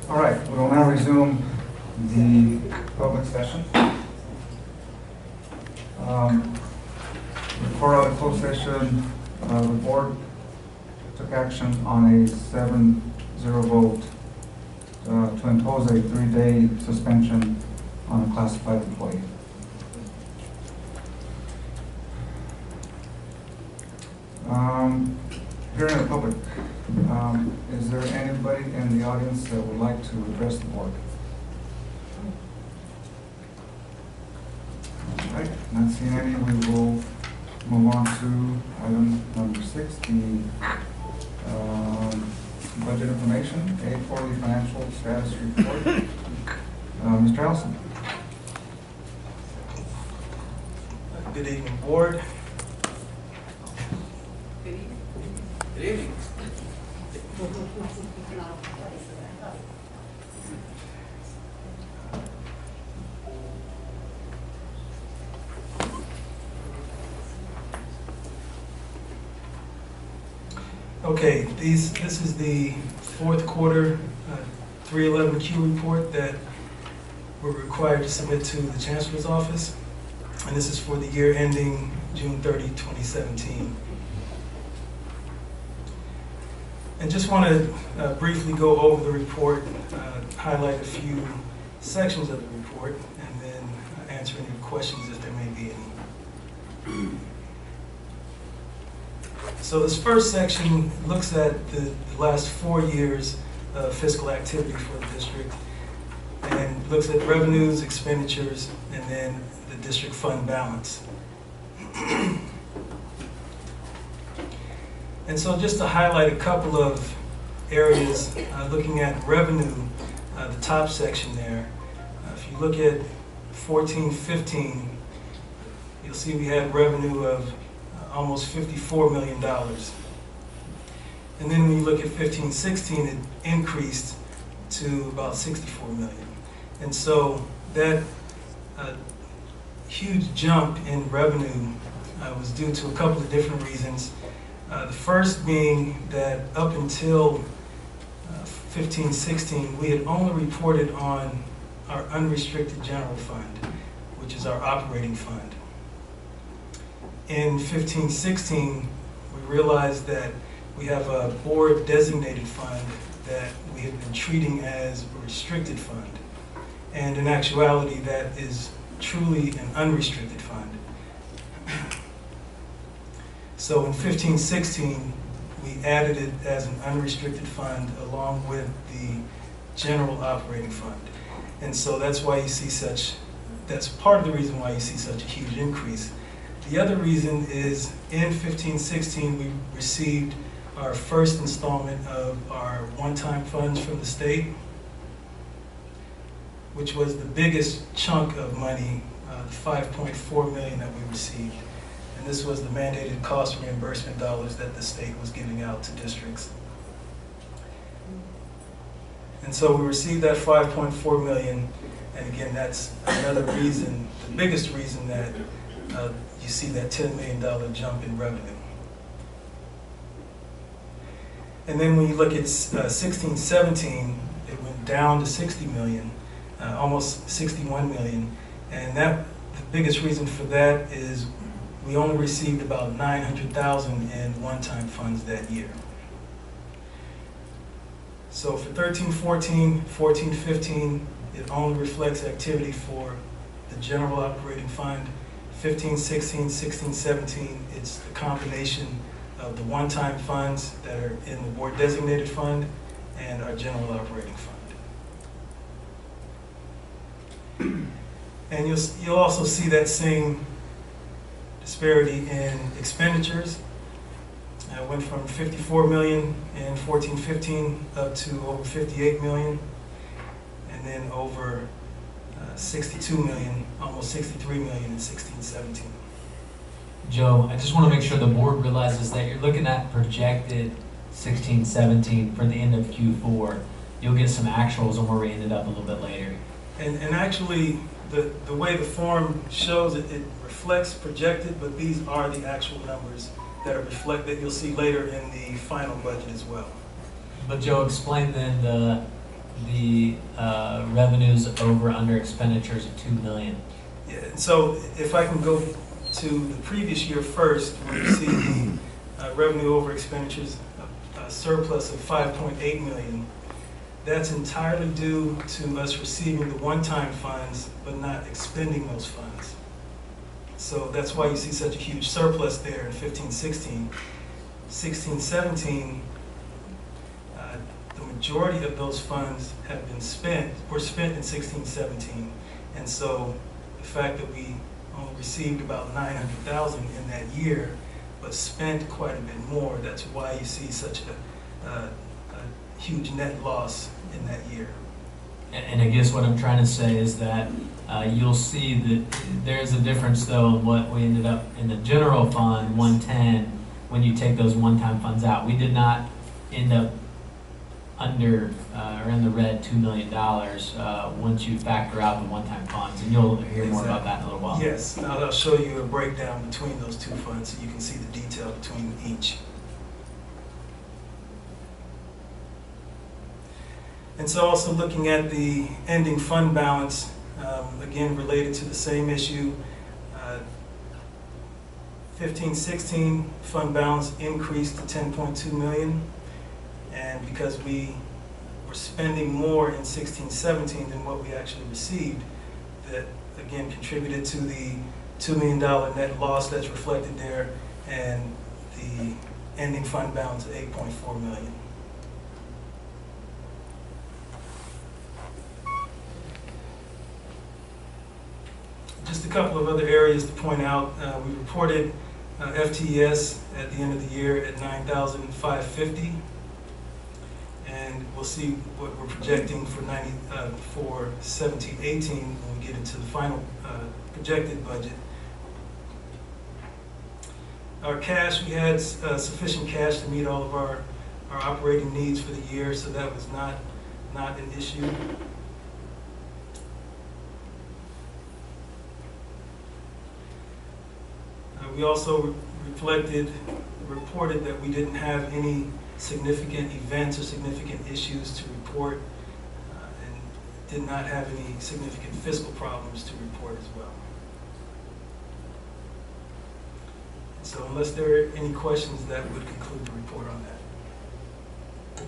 All right, we will now resume the public session. Report out of closed session, the board took action on a 7-0 vote to impose a 3-day suspension on a classified employee. Here in the public, is there anybody in the audience that would like to address the board? All right, not seeing any, we will move on to item number 6, the budget information, a quarterly financial status report. Mr. Allison. Good evening, board. Good evening. Okay, this is the fourth quarter 311Q report that we're required to submit to the Chancellor's office, and this is for the year ending June 30, 2017. And just want to briefly go over the report, highlight a few sections of the report, and then answer any questions if there may be any. So this first section looks at the last 4 years of fiscal activity for the district, and looks at revenues, expenditures, and then the district fund balance. And so just to highlight a couple of areas, looking at revenue, the top section there, if you look at 14-15, you'll see we had revenue of almost $54 million. And then when you look at 15-16, it increased to about $64 million. And so that huge jump in revenue was due to a couple of different reasons. The first being that up until 15-16, we had only reported on our unrestricted general fund, which is our operating fund. In 15-16, we realized that we have a board designated fund that we had been treating as a restricted fund. And in actuality, that is truly an unrestricted fund. So in 15-16, we added it as an unrestricted fund along with the general operating fund. And so that's why you see that's part of the reason why you see such a huge increase. The other reason is in 15-16, we received our first installment of our one-time funds from the state, which was the biggest chunk of money, the $5.4 million that we received. And this was the mandated cost reimbursement dollars that the state was giving out to districts. And so we received that $5.4 million, and again, that's another reason, the biggest reason that you see that $10 million jump in revenue. And then when you look at 16-17, it went down to $60 million, almost $61 million, and the biggest reason for that is we only received about $900,000 in one-time funds that year. So for 13-14, 14-15, it only reflects activity for the general operating fund. 15-16, 16-17, it's the combination of the one-time funds that are in the board designated fund and our general operating fund. And you'll also see that same disparity in expenditures. It went from $54 million in 14-15 up to over $58 million, and then over $62 million, almost $63 million in 16-17. Joe, I just want to make sure the board realizes that you're looking at projected 16-17 for the end of Q4. You'll get some actuals on where we ended up a little bit later. And actually, the way the form shows it, it reflects projected, but these are the actual numbers that are reflected that you'll see later in the final budget as well. But Joe, explain then the the revenues over under expenditures of 2 million. Yeah, and so if I can go to the previous year first, where you see the revenue over expenditures, a surplus of 5.8 million. That's entirely due to us receiving the one-time funds, but not expending those funds. So that's why you see such a huge surplus there in 15-16. 16-17, the majority of those funds have been were spent in 16-17. And so the fact that we only received about 900,000 in that year, but spent quite a bit more, that's why you see such a huge net loss in that year. And I guess what I'm trying to say is that you'll see that there's a difference though in what we ended up in the general fund, 110, when you take those one-time funds out. We did not end up under or in the red $2 million once you factor out the one-time funds, and you'll hear more about that in a little while. Yes, now I'll show you a breakdown between those two funds so you can see the detail between each. And so also looking at the ending fund balance, again related to the same issue, 15-16 fund balance increased to 10.2 million, and because we were spending more in 16-17 than what we actually received, that again contributed to the $2 million net loss that's reflected there, and the ending fund balance of 8.4 million. Just a couple of other areas to point out. We reported FTES at the end of the year at 9,550, and we'll see what we're projecting for 17-18 when we get into the final projected budget. Our cash, we had sufficient cash to meet all of our operating needs for the year, so that was not an issue. We also reported that we didn't have any significant events or significant issues to report, and did not have any significant fiscal problems to report as well. So unless there are any questions, that would conclude the report on that.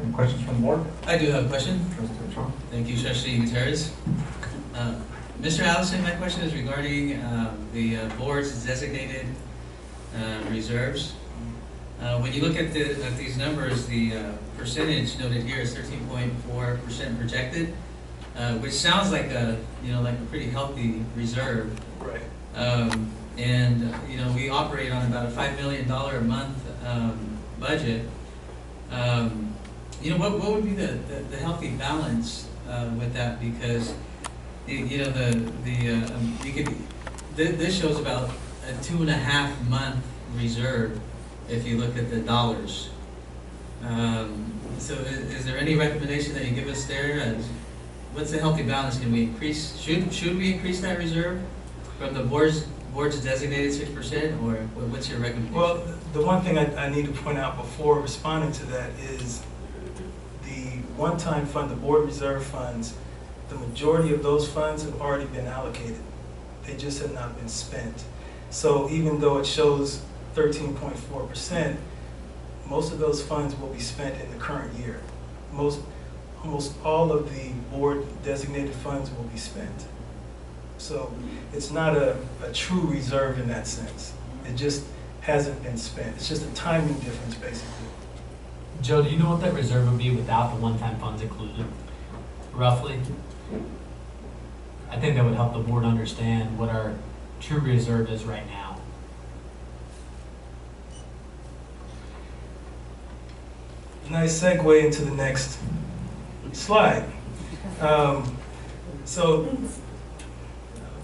Any questions from the board? I do have a question. Trustee Shaw? Thank you, Trustee Gutierrez. Mr. Allison, my question is regarding the board's designated reserves. When you look at these numbers, the percentage noted here is 13.4% projected, which sounds like a pretty healthy reserve. Right. And we operate on about a $5 million a month budget. What would be the healthy balance with that? Because this shows about a 2.5 month reserve if you look at the dollars. So is there any recommendation that you give us there? What's the healthy balance? Can we increase? Should we increase that reserve from the board's designated 6%, or what's your recommendation? Well, the one thing I need to point out before responding to that is the one-time fund, the board reserve funds. The majority of those funds have already been allocated. They just have not been spent. So even though it shows 13.4%, most of those funds will be spent in the current year. Almost all of the board designated funds will be spent. So it's not a true reserve in that sense. It just hasn't been spent. It's just a timing difference, basically. Joe, do you know what that reserve would be without the one-time funds included, roughly? I think that would help the board understand what our true reserve is right now. Nice segue into the next slide. Let me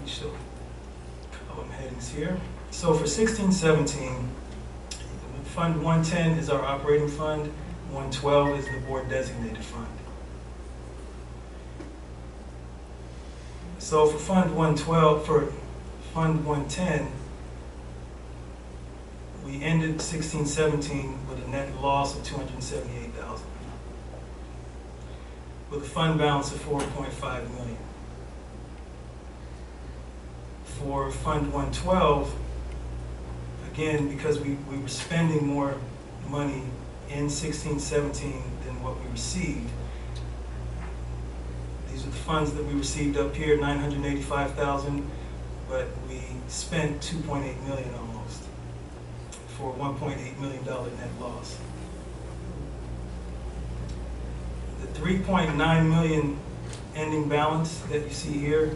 show column headings here. So for 16-17, Fund 110 is our operating fund, 112 is the board designated fund. So for Fund 110, we ended 16-17 with a net loss of $278,000. with a fund balance of 4.5 million. For Fund 112, again, because we were spending more money in 16-17 than what we received. These are the funds that we received up here, 985,000, but we spent 2.8 million almost for $1.8 million net loss. The 3.9 million ending balance that you see here,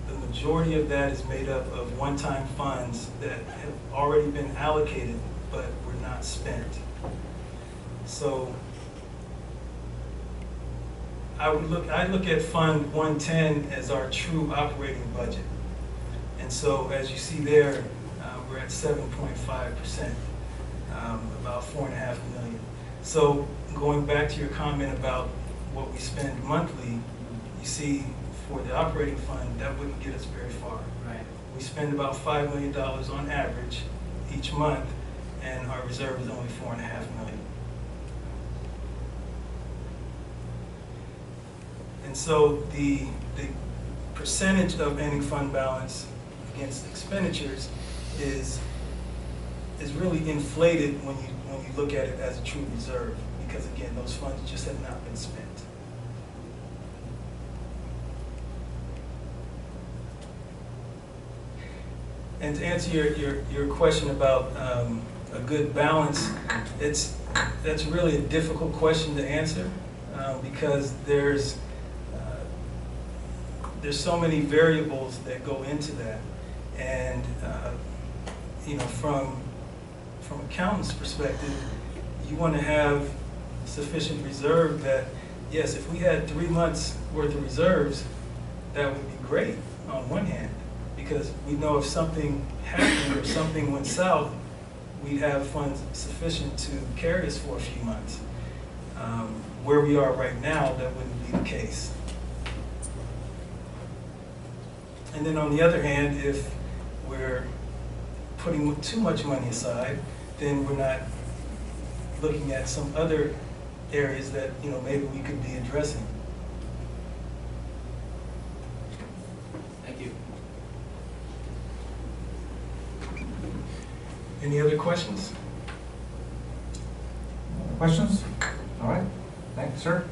the majority of that is made up of one-time funds that have already been allocated but were not spent. So I look at Fund 110 as our true operating budget. And so as you see there, we're at 7.5%, about 4.5 million. So going back to your comment about what we spend monthly, you see for the operating fund, that wouldn't get us very far. Right. We spend about $5 million on average each month, and our reserve is only 4.5 million. And so the percentage of ending fund balance against expenditures is really inflated when you look at it as a true reserve, because again, those funds just have not been spent. And to answer your question about a good balance, that's really a difficult question to answer because there's so many variables that go into that, and you know, from accountant's perspective, you want to have sufficient reserve that, yes, if we had 3 months worth of reserves, that would be great on one hand, because we know if something happened or something went south, we'd have funds sufficient to carry us for a few months. Where we are right now, that wouldn't be the case. And then on the other hand, if we're putting too much money aside, then we're not looking at some other areas that, you know, maybe we could be addressing. Thank you. Any other questions? Questions? All right, thank you, sir.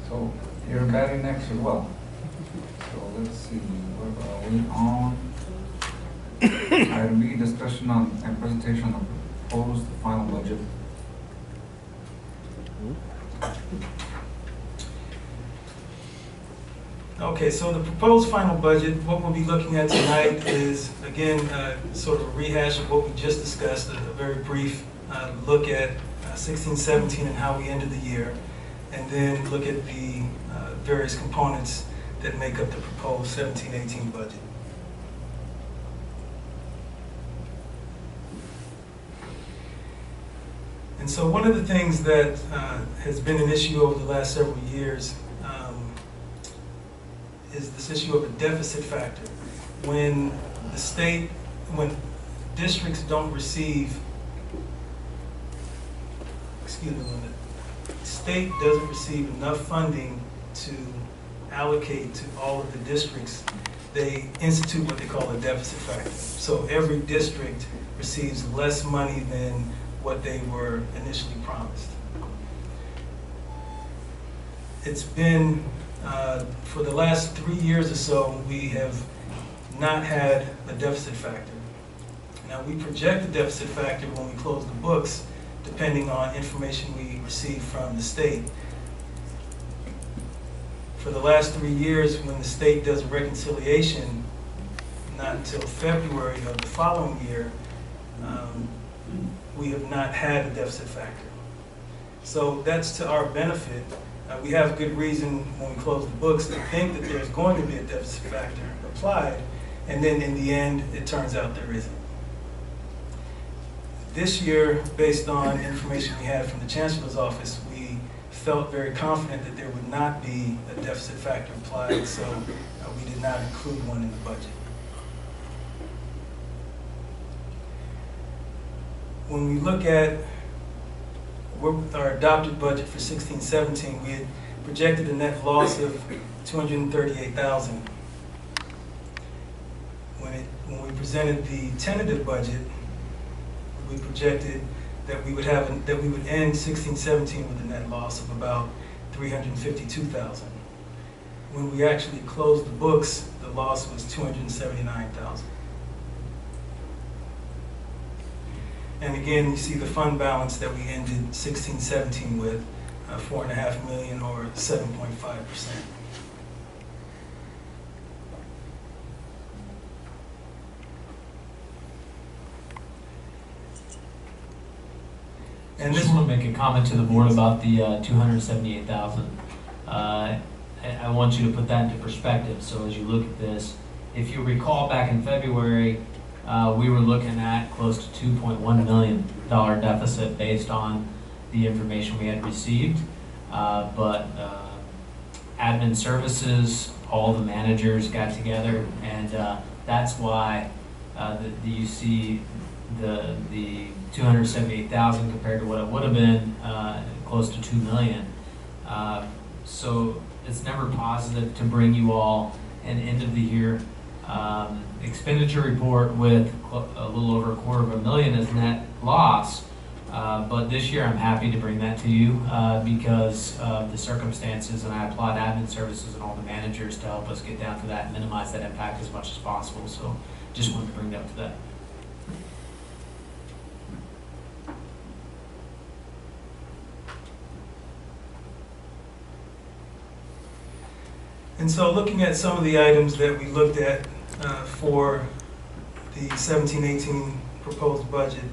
So you're batting next as well. So let's see, where are we on? Item B, discussion on and presentation of proposed final budget. Okay, so the proposed final budget, what we'll be looking at tonight is, again, sort of a rehash of what we just discussed, a very brief look at 16-17 and how we ended the year, and then look at the various components that make up the proposed 17-18 budget. And so one of the things that has been an issue over the last several years is this issue of a deficit factor. When districts don't receive, when the state doesn't receive enough funding to allocate to all of the districts, they institute what they call a deficit factor. So every district receives less money than what they were initially promised. It's been, for the last 3 years or so, we have not had a deficit factor. Now, we project the deficit factor when we close the books, depending on information we receive from the state. For the last 3 years, when the state does a reconciliation, not until February of the following year, we have not had a deficit factor. So that's to our benefit. We have good reason when we close the books to think that there's going to be a deficit factor applied, and then in the end, it turns out there isn't. This year, based on information we had from the Chancellor's office, we felt very confident that there would not be a deficit factor applied, so we did not include one in the budget. When we look at our adopted budget for 16-17, we had projected a net loss of $238,000. When we presented the tentative budget, we projected that we would end 16-17 with a net loss of about $352,000. When we actually closed the books, the loss was $279,000. And again, you see the fund balance that we ended 16-17 with, $4.5 million or 7.5%. I just want to make a comment to the board about the $278,000. I want you to put that into perspective. So as you look at this, if you recall back in February, we were looking at close to $2.1 million deficit based on the information we had received. But admin services, all the managers got together, and that's why you see the 278,000 compared to what it would have been close to $2 million. So it's never positive to bring you all an end of the year expenditure report with a little over $250,000 as net loss. But this year I'm happy to bring that to you because of the circumstances, and I applaud admin services and all the managers to help us get down to that and minimize that impact as much as possible. So just wanted to bring that to that. And so looking at some of the items that we looked at for the 17-18 proposed budget,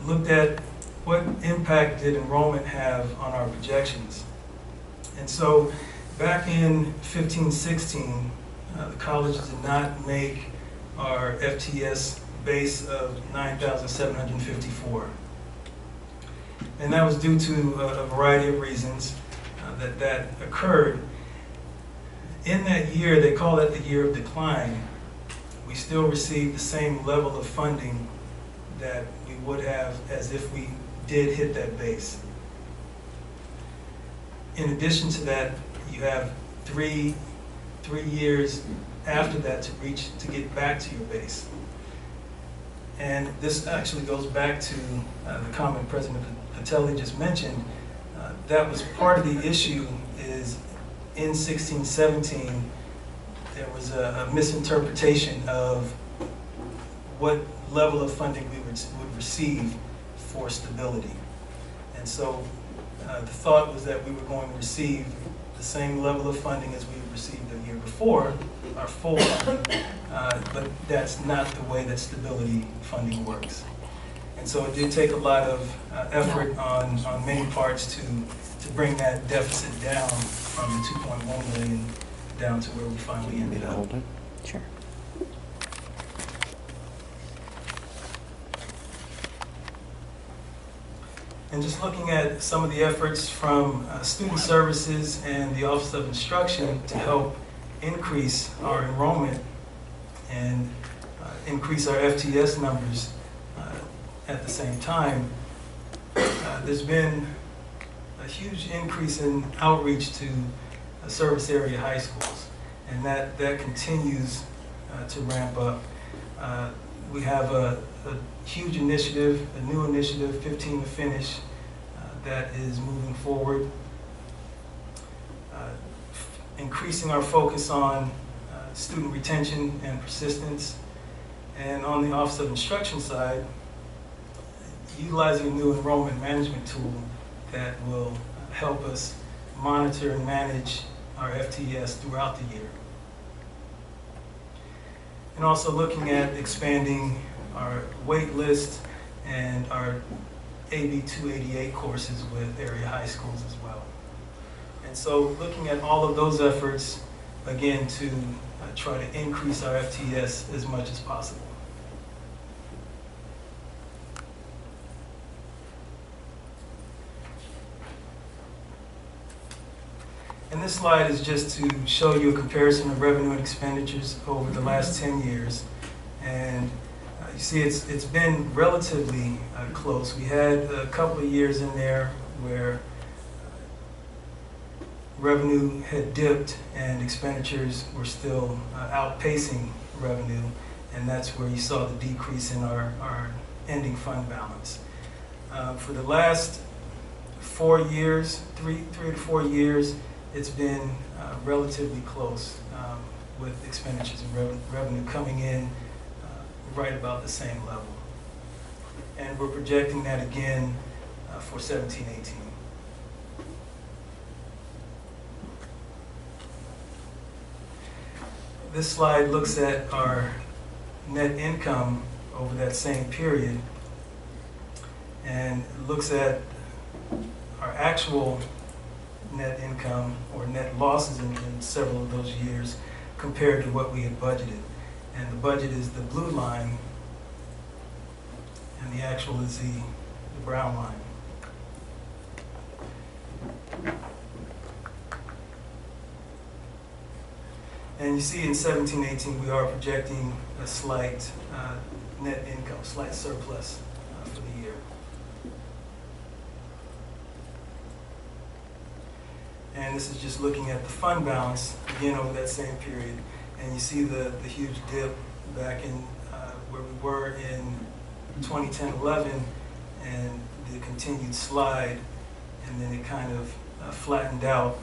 looked at what impact did enrollment have on our projections. And so back in 15-16, the colleges did not make our FTS base of 9,754. And that was due to a variety of reasons that occurred. In that year, they call that the year of decline, we still received the same level of funding that we would have as if we did hit that base. In addition to that, you have three years after that to get back to your base. And this actually goes back to the comment President Patelli just mentioned. That was part of the issue is in 16-17, there was a misinterpretation of what level of funding we would receive for stability. And so the thought was that we were going to receive the same level of funding as we received the year before, our full funding, but that's not the way that stability funding works. And so it did take a lot of effort on many parts to bring that deficit down from the 2.1 million down to where we finally ended up. Sure. And just looking at some of the efforts from student services and the Office of Instruction to help increase our enrollment and increase our FTS numbers at the same time, there's been a huge increase in outreach to service area high schools, and that continues to ramp up. We have a huge initiative, a new initiative, 15 to Finish, that is moving forward, increasing our focus on student retention and persistence, and on the Office of Instruction side, utilizing a new enrollment management tool that will help us monitor and manage our FTS throughout the year. And also looking at expanding our wait list and our AB 288 courses with area high schools as well. And so looking at all of those efforts, again, to try to increase our FTS as much as possible. And this slide is just to show you a comparison of revenue and expenditures over the last 10 years. And You see, it's been relatively close. We had a couple of years in there where revenue had dipped and expenditures were still outpacing revenue, and that's where you saw the decrease in our ending fund balance. For the last 4 years, three to 4 years, it's been relatively close with expenditures and revenue coming in right about the same level. And we're projecting that again for 17-18. This slide looks at our net income over that same period and looks at our actual net income or net losses in several of those years compared to what we had budgeted. And the budget is the blue line and the actual is the brown line. And you see in 17-18 we are projecting a slight net income, slight surplus for the year. And this is just looking at the fund balance, again, over that same period. And you see the huge dip back in where we were in 2010-11 and the continued slide, and then it kind of flattened out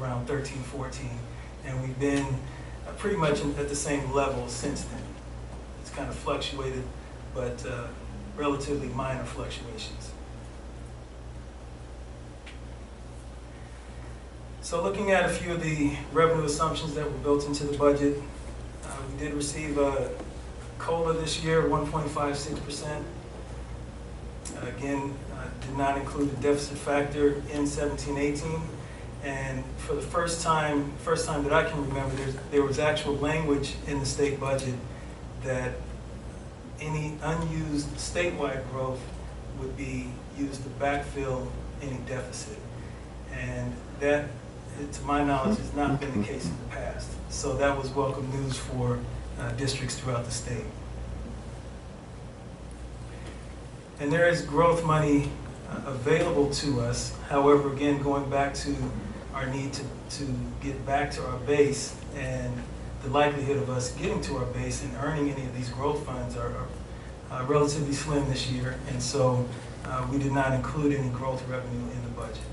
around 13-14. And we've been pretty much at the same level since then. It's kind of fluctuated, but relatively minor fluctuations. So looking at a few of the revenue assumptions that were built into the budget, we did receive a COLA this year, 1.56%. Again, did not include the deficit factor in 17-18. And for the first time that I can remember, there was actual language in the state budget that any unused statewide growth would be used to backfill any deficit. And that, to my knowledge, has not been the case in the past. So that was welcome news for districts throughout the state. And there is growth money available to us. However, again, going back to our need to get back to our base, and the likelihood of us getting to our base and earning any of these growth funds are relatively slim this year, and so we did not include any growth revenue in the budget.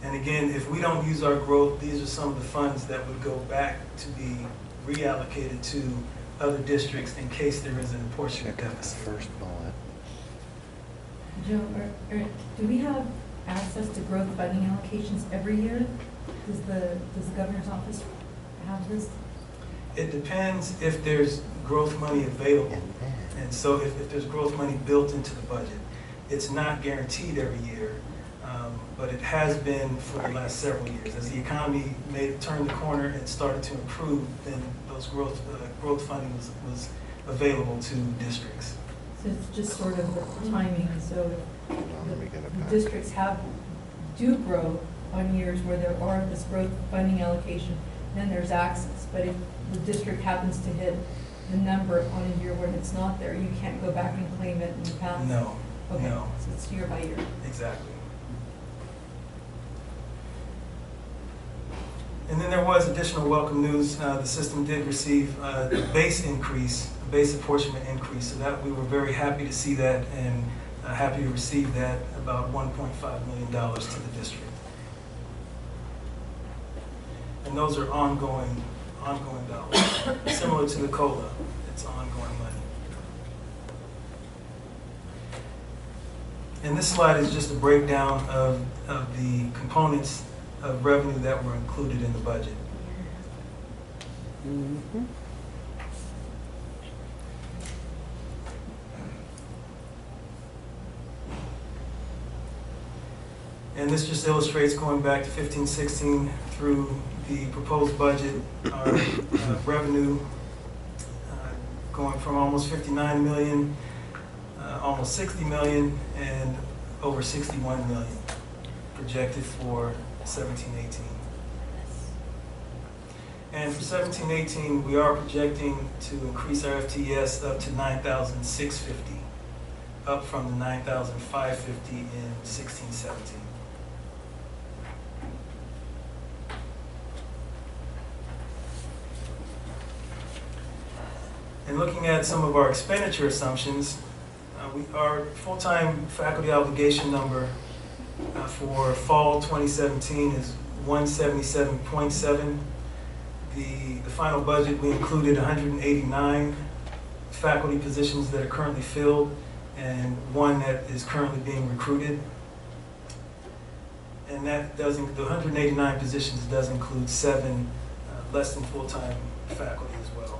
And again, if we don't use our growth, these are some of the funds that would go back to be reallocated to other districts in case there is an apportionment deficit. First bullet. Joe, do we have access to growth funding allocations every year? Does the governor's office have this? It depends if there's growth money available. And so if there's growth money built into the budget, it's not guaranteed every year, but it has been for the last several years. As the economy turned the corner and started to improve, then those growth funding was available to districts. So it's just sort of the timing. So if the districts do grow on years where there are this growth funding allocation, then there's access. But if the district happens to hit the number on a year when it's not there, you can't go back and claim it in the past? No. Okay. No. So it's year by year. Exactly. And then there was additional welcome news. The system did receive the base increase, the base apportionment increase. So that we were very happy to see that, and happy to receive that, about $1.5 million to the district. And those are ongoing dollars, similar to the COLA. It's ongoing money. And this slide is just a breakdown of the components of revenue that were included in the budget. Mm-hmm. And this just illustrates going back to 15-16 through the proposed budget, our revenue going from almost 59 million, almost 60 million, and over 61 million projected for 17-18. And for 17-18, we are projecting to increase our FTES up to 9,650, up from the 9,550 in 16-17. And looking at some of our expenditure assumptions, our full-time faculty obligation number for fall 2017 is 177.7. The final budget, we included 189 faculty positions that are currently filled and one that is currently being recruited. And that doesn't, the 189 positions does include 7 less than full-time faculty as well.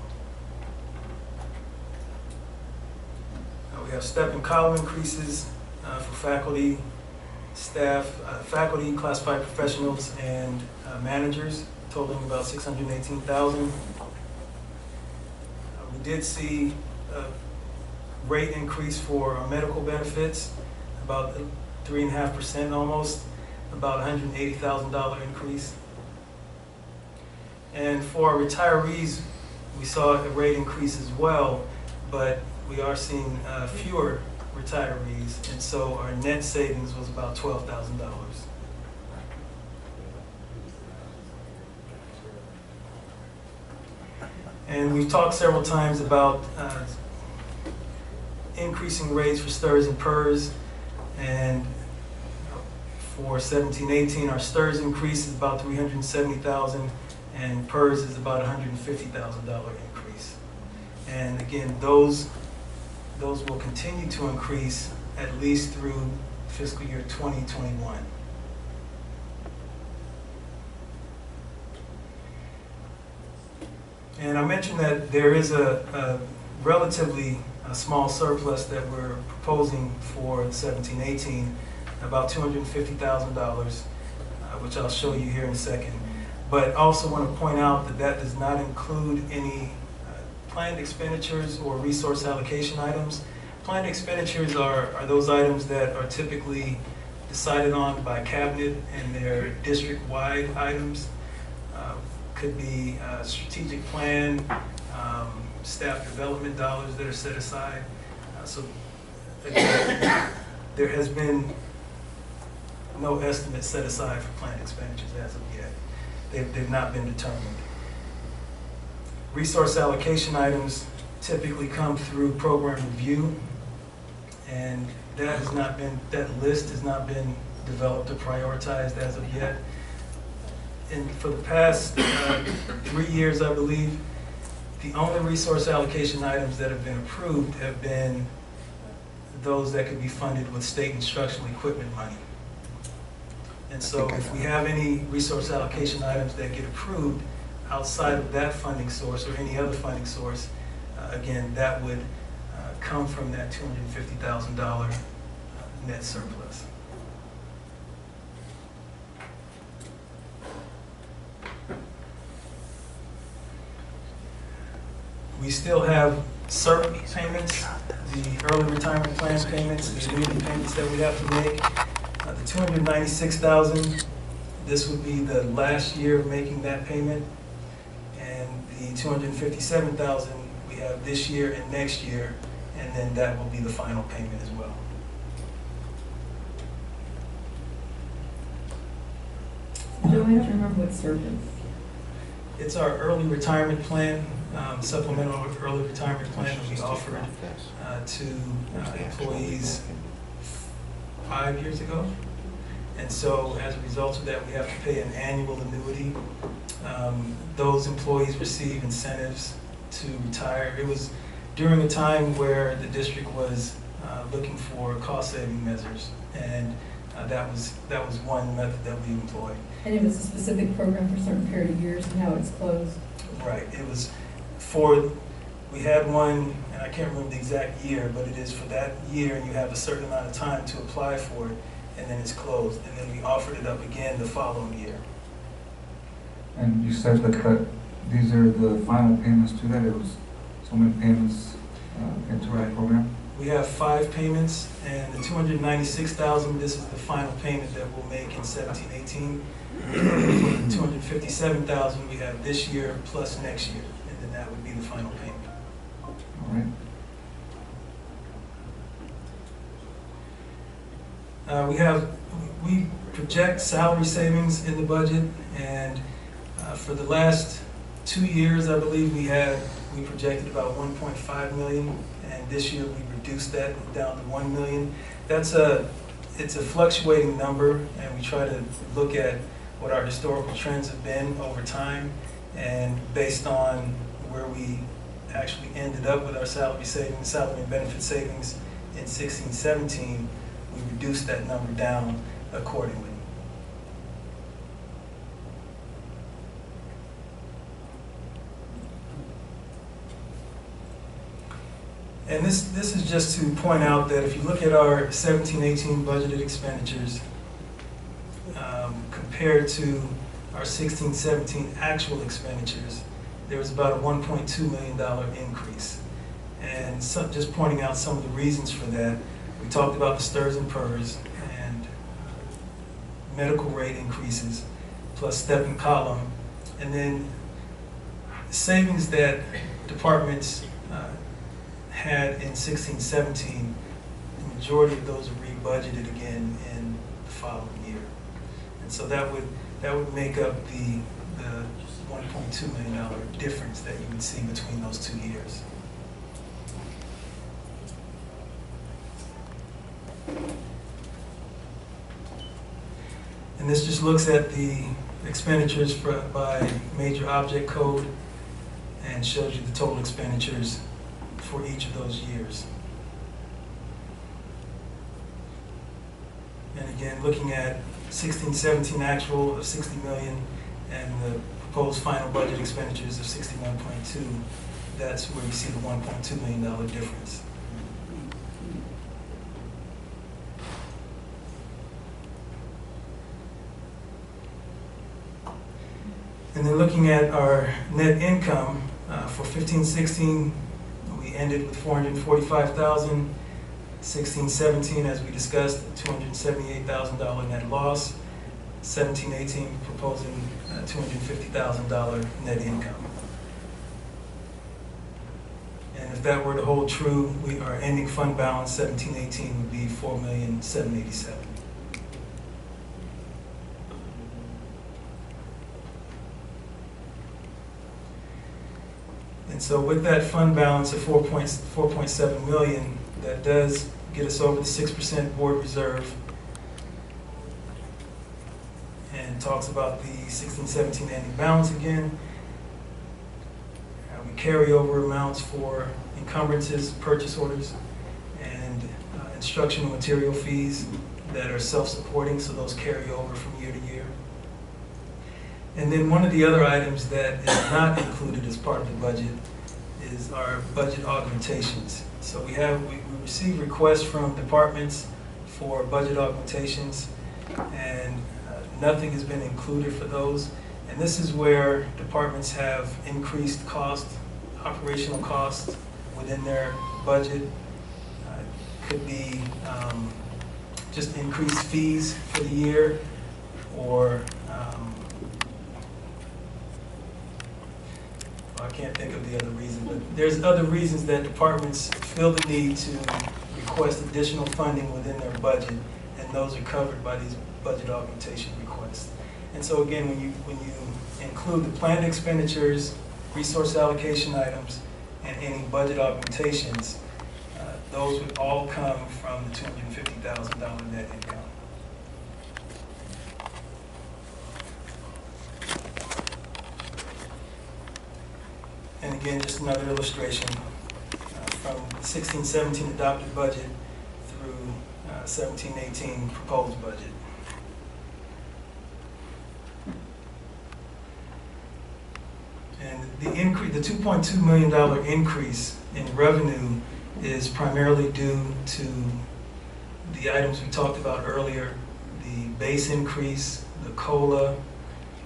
We have step and column increases for faculty, staff, faculty, classified professionals, and managers, totaling about 618,000. We did see a rate increase for our medical benefits, about 3.5% almost, about $180,000 increase. And for our retirees, we saw a rate increase as well, but we are seeing fewer retirees, and so our net savings was about $12,000. And we've talked several times about increasing rates for STRS and PERS, and for 17-18, our STRS increase is about $370,000, and PERS is about $150,000 increase. And again, those will continue to increase at least through fiscal year 2021. And I mentioned that there is a relatively small surplus that we're proposing for 17-18, about $250,000, which I'll show you here in a second. But also want to point out that that does not include any planned expenditures or resource allocation items. Planned expenditures are those items that are typically decided on by cabinet, and they're district-wide items. Could be strategic plan, staff development dollars that are set aside. So again, there has been no estimate set aside for planned expenditures as of yet. They've not been determined. Resource allocation items typically come through program review, and that list has not been developed or prioritized as of yet. And for the past 3 years, I believe, the only resource allocation items that have been approved have been those that could be funded with state instructional equipment money. And so if we have any resource allocation items that get approved outside of that funding source or any other funding source, again, that would come from that $250,000 net surplus. We still have certain payments, the early retirement plan payments, the annuity payments that we have to make. The $296,000, this would be the last year of making that payment. And the $257,000 we have this year and next year, and then that will be the final payment as well. Don't have to remember what service. It's our early retirement plan, supplemental early retirement plan that we offered to employees 5 years ago. And so as a result of that, we have to pay an annual annuity. Those employees receive incentives to retire. It was during a time where the district was looking for cost-saving measures, and that was one method that we employed. And it was a specific program for a certain period of years, and now it's closed. Right. It was we had one, and I can't remember the exact year, but it is for that year, and you have a certain amount of time to apply for it, and then it's closed. And then we offered it up again the following year. And you said that these are the final payments to that? It was so many payments into our program? We have 5 payments, and the $296,000, this is the final payment that we'll make in 17-18. For the $257,000 we have this year plus next year, and then that would be the final payment. All right. We project salary savings in the budget, and for the last 2 years, I believe we projected about 1.5 million, and this year we reduced that down to 1 million. It's a fluctuating number, and we try to look at what our historical trends have been over time, and based on where we actually ended up with our salary and benefit savings in 16-17, we reduced that number down accordingly. And this is just to point out that if you look at our 17-18 budgeted expenditures compared to our 16-17 actual expenditures, there was about a $1.2 million increase. And just pointing out some of the reasons for that, we talked about the STRS and PERS and medical rate increases, plus step and column, and then savings that departments had in 16-17, the majority of those are rebudgeted again in the following year. And so that would make up the $1.2 million difference that you would see between those 2 years. And this just looks at the expenditures by major object code and shows you the total expenditures for each of those years. And again, looking at 16-17 actual of 60 million and the proposed final budget expenditures of 61.2, that's where you see the $1.2 million difference. And then looking at our net income for 15-16, we ended with $445,000. 16-17, as we discussed, $278,000 net loss. 17-18, proposing $250,000 net income. And if that were to hold true, our ending fund balance 17-18 would be $4,787,000. And so with that fund balance of $4.7 million, that does get us over the 6% board reserve, and talks about the 16-17 ending balance again. We carry over amounts for encumbrances, purchase orders, and instructional material fees that are self-supporting, so those carry over from year to year. And then one of the other items that is not included as part of the budget is our budget augmentations. So we receive requests from departments for budget augmentations, and nothing has been included for those. And this is where departments have increased cost, operational costs within their budget. Could be just increased fees for the year, or I can't think of the other reason, but there's other reasons that departments feel the need to request additional funding within their budget, and those are covered by these budget augmentation requests. And so again, when you include the planned expenditures, resource allocation items, and any budget augmentations, those would all come from the $250,000 net income. And again, just another illustration from 16-17 adopted budget through 17-18 proposed budget. And the increase, the $2.2 million increase in revenue is primarily due to the items we talked about earlier: the base increase, the COLA,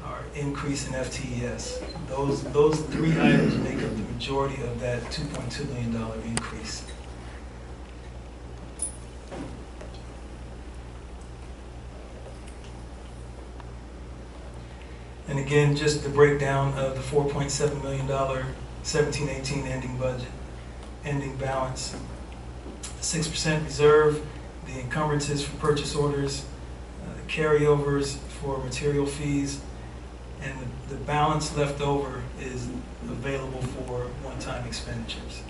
our increase in FTES. Those three items make up the majority of that $2.2 million increase. again, just the breakdown of the $4.7 million 17-18 ending budget, ending balance. 6% reserve, the encumbrances for purchase orders, the carryovers for material fees, and the balance left over is available for one-time expenditures.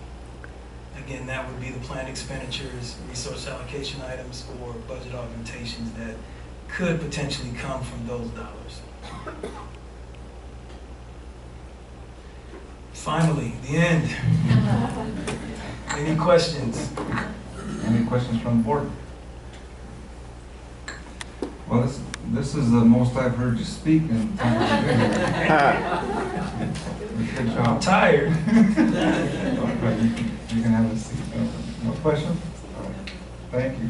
Again, that would be the planned expenditures, resource allocation items, or budget augmentations that could potentially come from those dollars. Finally, the end. Any questions? Any questions from the board? Well, this is the most I've heard you speak in time. Good I'm job. tired. You can have a seat. No questions? All right. Thank you.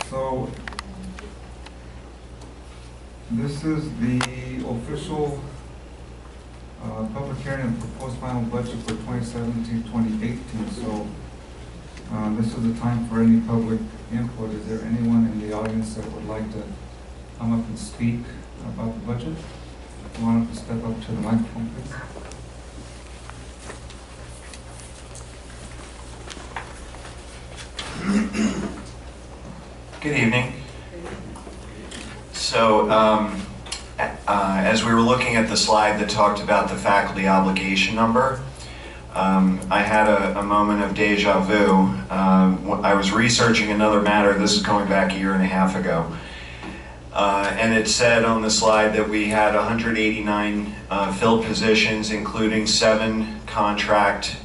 So, this is the official public hearing of proposed final budget for 2017-2018. So, this is the time for any public input. Is there anyone in the audience that would like to come up and speak about the budget? You want to step up to the microphone, please? Good evening. So, as we were looking at the slide that talked about the faculty obligation number, I had a moment of deja vu. I was researching another matter, this is going back a year and a half ago, and it said on the slide that we had 189 filled positions, including 7 contract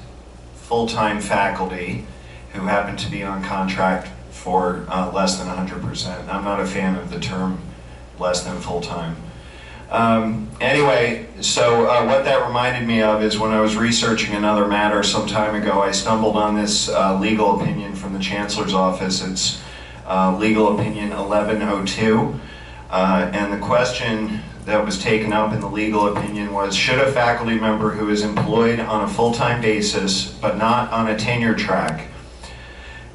full-time faculty who happen to be on contract for less than 100%. I'm not a fan of the term less than full-time. Anyway, so what that reminded me of is when I was researching another matter some time ago, I stumbled on this legal opinion from the Chancellor's office. It's legal opinion 1102. And the question that was taken up in the legal opinion was, should a faculty member who is employed on a full-time basis but not on a tenure track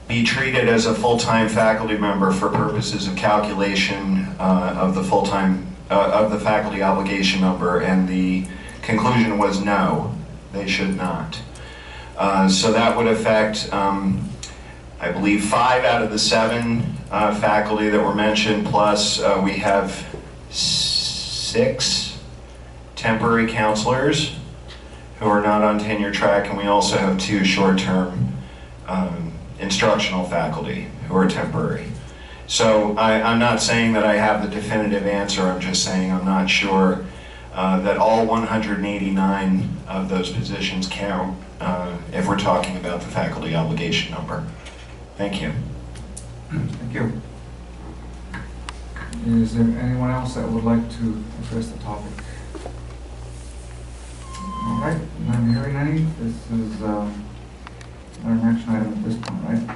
be treated as a full-time faculty member for purposes of calculation of the full-time of the faculty obligation number? And the conclusion was no, they should not. So that would affect, I believe, 5 out of the 7 faculty that were mentioned, plus we have 6 temporary counselors who are not on tenure track, and we also have 2 short-term instructional faculty who are temporary. So I'm not saying that I have the definitive answer, I'm just saying I'm not sure that all 189 of those positions count if we're talking about the faculty obligation number. Thank you. Thank you. Is there anyone else that would like to address the topic? All right, I'm hearing any. This is not an action item at this point, right?